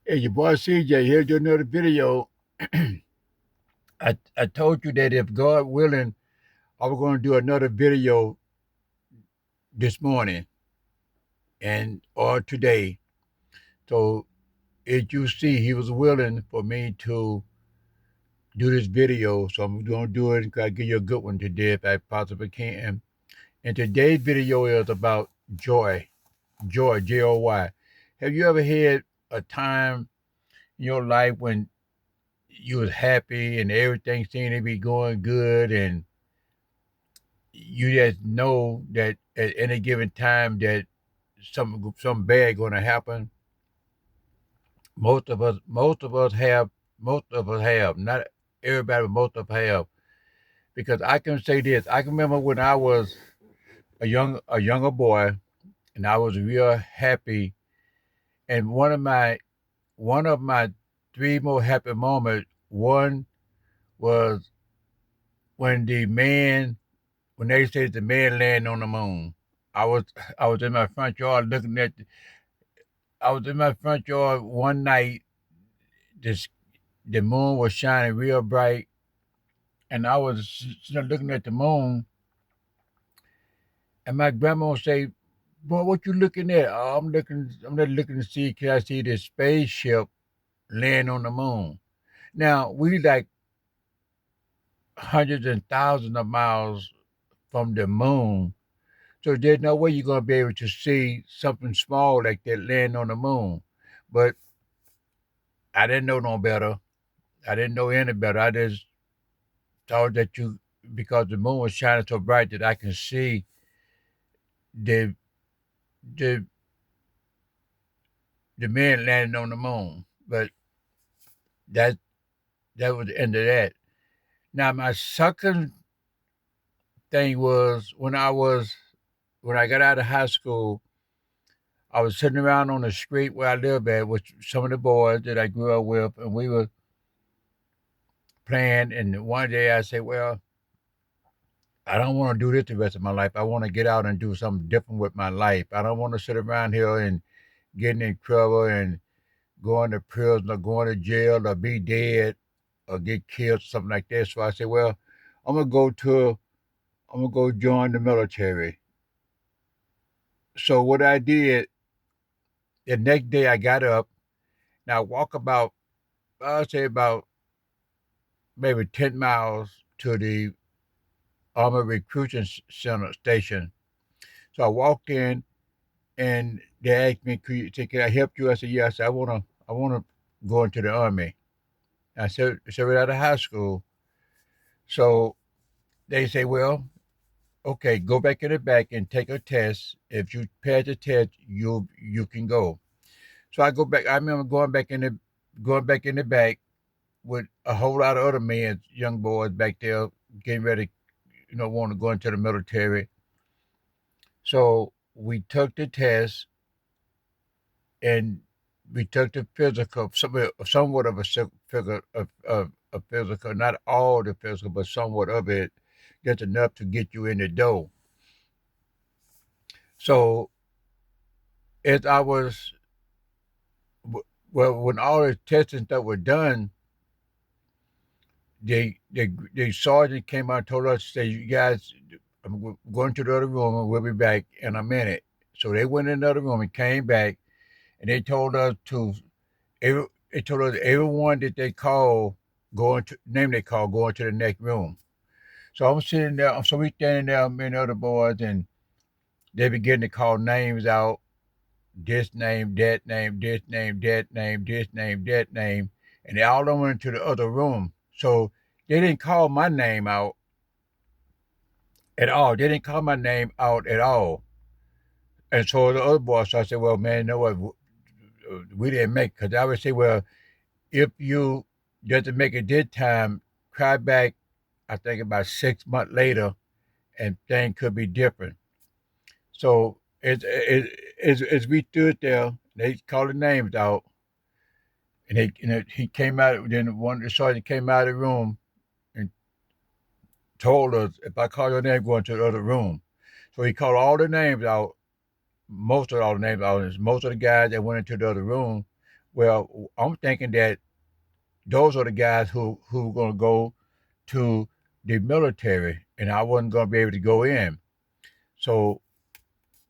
Hey, your boy CJ, here's your another video. I told you that if God willing, I was going to do another video this morning and or today. So as you see, he was willing for me to do this video. So I'm going to do it and I'll give you a good one today if I possibly can. And today's video is about joy. Joy, Joy. Have you ever had a time in your life when you was happy and everything seemed to be going good and you just know that at any given time that some bad going to happen. Most of us have, not everybody, but most of us have. Because I can say this, I can remember when I was a younger boy, and I was real happy. And one of my three more happy moments. One was when when they said the man landed on the moon. I was I was in my front yard looking at I was in my front yard one night. This The moon was shining real bright, and I was sitting there looking at the moon. And my grandma would say, "Boy, what you looking at?" "Oh, I'm looking. I'm just looking to see can I see this spaceship land on the moon." Now we like hundreds and thousands of miles from the moon, so there's no way you're gonna be able to see something small like that land on the moon. But I didn't know no better. I didn't know any better. I just thought that because the moon was shining so bright that I can see the the the man landing on the moon. But that that was the end of that. Now my second thing was when I got out of high school, I was sitting around on the street where I live at with some of the boys that I grew up with, and we were playing. And one day I said, "Well, I don't want to do this the rest of my life. I want to get out and do something different with my life. I don't want to sit around here and getting in trouble and going to prison or going to jail or be dead or get killed, something like that." So I said, "Well, I'm gonna go to I'm gonna go join the military." So what I did the next day, I got up. Now I walk about I'll say about maybe 10 miles to the Army Recruiting Center station. So I walked in and they asked me, "Can I help you?" I said, "Yes, I wanna go into the army." I said right out of high school. So they say, "Well, okay, go back in the back and take a test. If you pass the test, you can go." So I go back. I remember going back in the back with a whole lot of other men, young boys back there, getting ready, want to go into the military. So we took the test and we took the physical, somewhat of a figure of a physical, not all the physical, but somewhat of it, just enough to get you in the door. So as I was well, when all the tests and stuff were done, the sergeant came out and told us, say, "You guys, I'm going to the other room and we'll be back in a minute." So they went in the other room and came back and they told us they told us everyone that they call name they call going to the next room. So I'm sitting there, so we standing there, me and the other boys, and they begin to call names out, this name, that name, this name, that name, this name, that name, and they all went into the other room. So they didn't call my name out at all. They didn't call my name out at all. And so the other boy, so I said, "Well, man, you know what? We didn't make." Because I would say, "Well, if you doesn't make it this time, try back." I think about 6 months later, and things could be different. So as we stood there, they called the names out, and he came out. Then one of the sergeant came out of the room and told us, "If I call your name, go into the other room." So he called all the names out, most of all the names out. And most of the guys that went into the other room Well, I'm thinking that those are the guys who were going to go to the military, and I wasn't going to be able to go in. So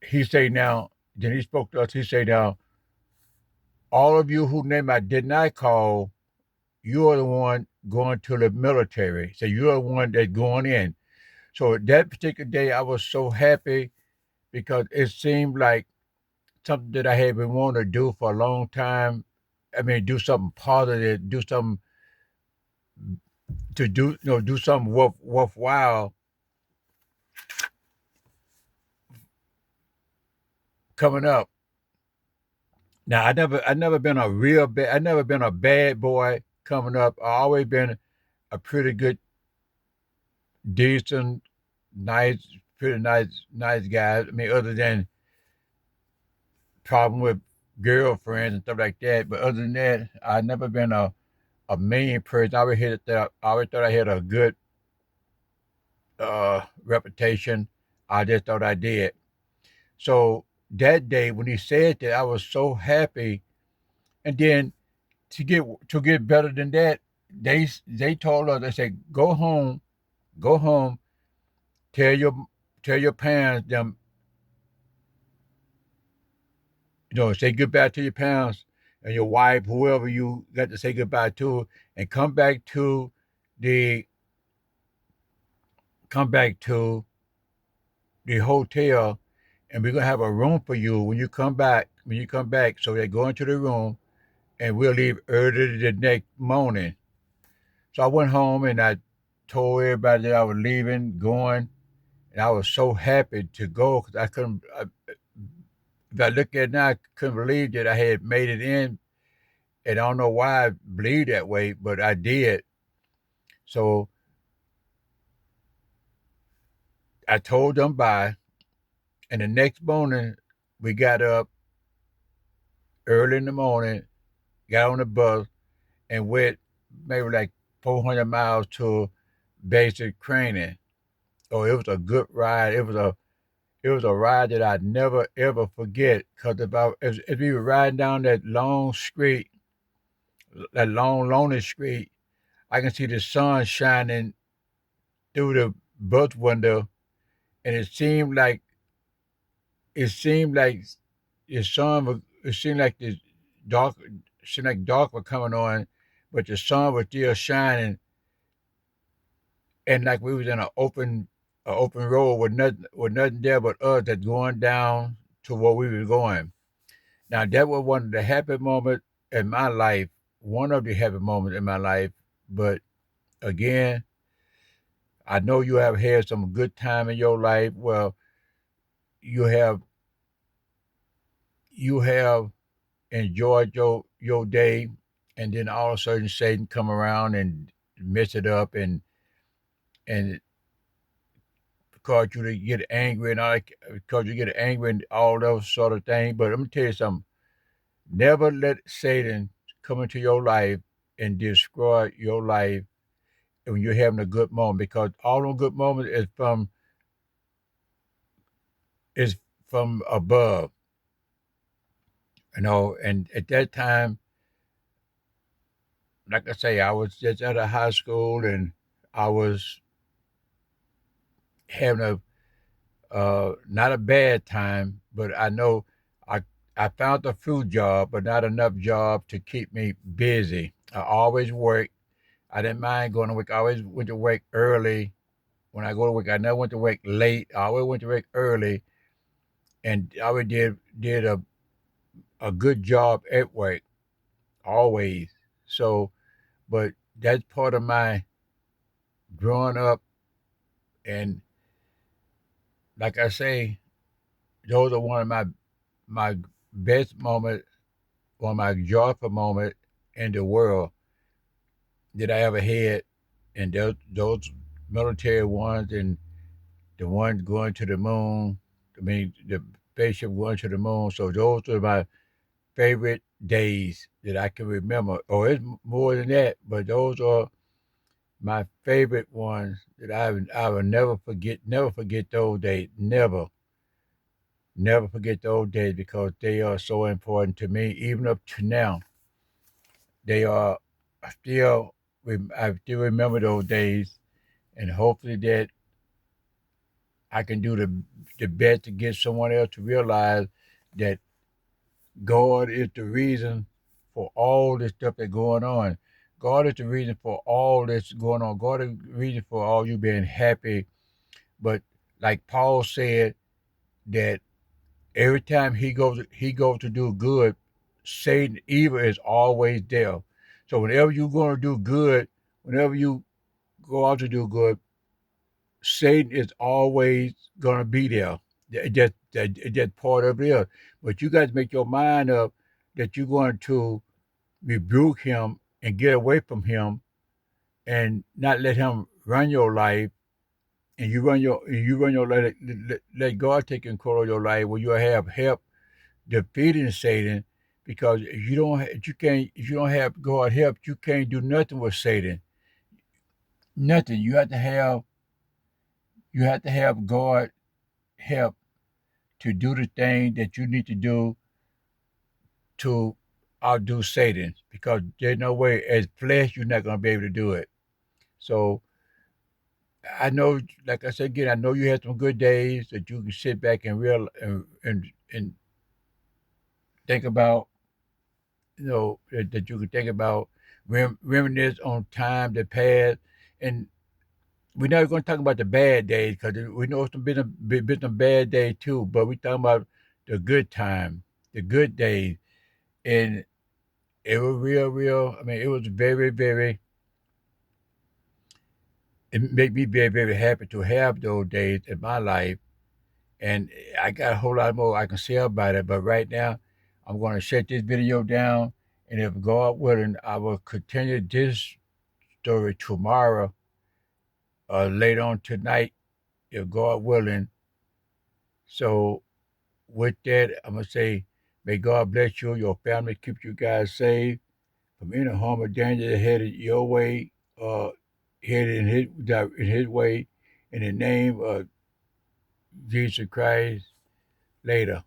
he say now, then he spoke to us. He say now, all of you whose name I did not call, you are the one going to the military. So you're the one that's going in. So that particular day, I was so happy because it seemed like something that I had been wanting to do for a long time. I mean, do something positive, do something to do, do something worthwhile coming up. Now, I never been a real bad, I never been a bad boy coming up. I always been a pretty good, decent, nice, pretty nice guy. I mean, other than problem with girlfriends and stuff like that. But other than that, I never been a mean person. I always thought I had a good reputation. I just thought I did. So that day when he said that, I was so happy. And then to get better than that, they told us, they said, go home, tell your parents them, say goodbye to your parents and your wife, whoever you got to say goodbye to, and the come back to the hotel, and we're gonna have a room for you when you come back. When you come back, so they go into the room, and we'll leave early the next morning. So I went home and I told everybody that I was leaving, going, and I was so happy to go because I couldn't. If I look at it now, I couldn't believe that I had made it in, and I don't know why I believe that way, but I did. So I told them bye, and the next morning we got up early in the morning, got on the bus, and went maybe like 400 miles to basic training. Oh, it was a good ride. It was a ride that I'd never ever forget. Cause if we were riding down that long lonely street, I can see the sun shining through the bus window, and it seemed like the sun was. It seemed like the dark. It seemed like dark was coming on, but the sun was still shining, and like we was in an open road with nothing there but us that's going down to where we were going. Now that was one of the happy moments in my life, one of the happy moments in my life. But again, I know you have had some good time in your life. Well, you have you have enjoyed your day, and then all of a sudden Satan come around and mess it up and cause you to get angry and cause you get angry and all those sort of things. But let me tell you something. Never let Satan come into your life and destroy your life when you're having a good moment, because all those good moments is from above, and at that time, like I say, I was just out of high school, and I was having not a bad time, but I know I I found a few jobs, but not enough jobs to keep me busy. I always worked. I didn't mind going to work. I always went to work early. When I go to work, I never went to work late. I always went to work early, and I always did a good job at work, always. So, but that's part of my growing up, and like I say, those are one of my best moments, one of my joyful moments in the world that I ever had, and those military ones and the ones going to the moon. I mean, the spaceship going to the moon. So those are my favorite days that I can remember. Or it's more than that, but those are my favorite ones that I will never forget those days. Never forget those days because they are so important to me, even up to now. they are still, I still remember those days, and hopefully that I can do the best to get someone else to realize that God is the reason for all this stuff that's going on. God is the reason for all this going on. God is the reason for all you being happy. But like Paul said, that every time he goes to do good, Satan evil is always there. So whenever you're going to do good, whenever you go out to do good, Satan is always going to be there. That's part of it. But you guys make your mind up that you're going to rebuke him and get away from him and not let him run your life, and you run your life. Let God take control of your life where you have help defeating Satan, because if you don't have God help, you can't do nothing with Satan. Nothing. You have to have God help to do the thing that you need to do to outdo Satan, because there's no way as flesh you're not going to be able to do it. So I know, like I said again, I know you had some good days that you can sit back and and think about, that you can think about, reminisce on time that passed, and we're not going to talk about the bad days because we know been some bad days too, but we're talking about the good time, the good days, and it was real, real. I mean, it was very, very. It made me very, very happy to have those days in my life, and I got a whole lot more I can say about it. But right now, I'm going to shut this video down, and if God willing, I will continue this story tomorrow, later on tonight, if God willing. So with that, I'm gonna say, may God bless you, your family, keep you guys safe from any harm or danger headed your way, headed in His way, in the name of Jesus Christ. Later.